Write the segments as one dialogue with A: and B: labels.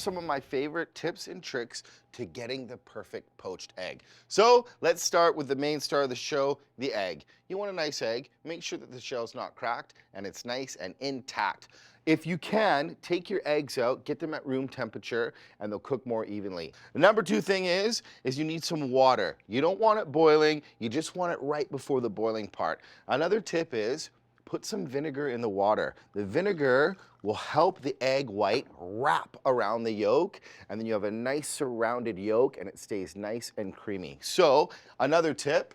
A: some of my favorite tips and tricks to getting the perfect poached egg. So let's start with the main star of the show, the egg. You want a nice egg, make sure that the shell's not cracked and it's nice and intact. If you can, take your eggs out, get them at room temperature, and they'll cook more evenly. The number two thing is you need some water. You don't want it boiling, you just want it right before the boiling part. Another tip is put some vinegar in the water. The vinegar will help the egg white wrap around the yolk, and then you have a nice surrounded yolk and it stays nice and creamy. So another tip,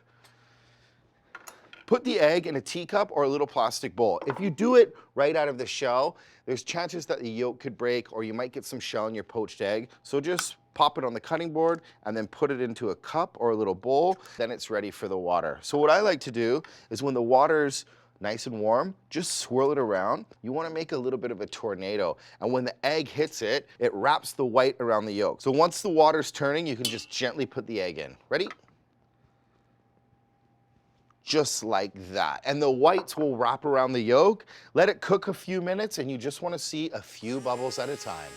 A: put the egg in a teacup or a little plastic bowl. If you do it right out of the shell, there's chances that the yolk could break or you might get some shell in your poached egg. So just pop it on the cutting board and then put it into a cup or a little bowl, then it's ready for the water. So what I like to do is when the water's nice and warm, just swirl it around. You want to make a little bit of a tornado. And when the egg hits it, it wraps the white around the yolk. So once the water's turning, you can just gently put the egg in. Ready? Just like that. And the whites will wrap around the yolk. Let it cook a few minutes and you just want to see a few bubbles at a time.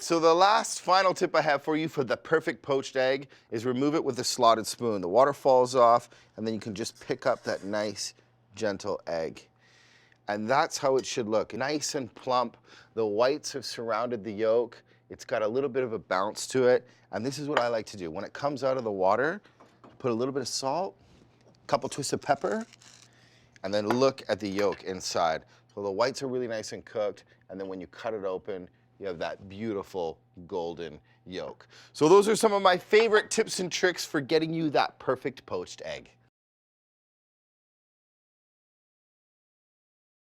A: So the last final tip I have for you for the perfect poached egg is remove it with a slotted spoon. The water falls off and then you can just pick up that nice gentle egg. And that's how it should look. Nice and plump. The whites have surrounded the yolk. It's got a little bit of a bounce to it. And this is what I like to do. When it comes out of the water, put a little bit of salt, a couple twists of pepper, and then look at the yolk inside. So the whites are really nice and cooked, and then when you cut it open, you have that beautiful golden yolk. So those are some of my favorite tips and tricks for getting you that perfect poached egg.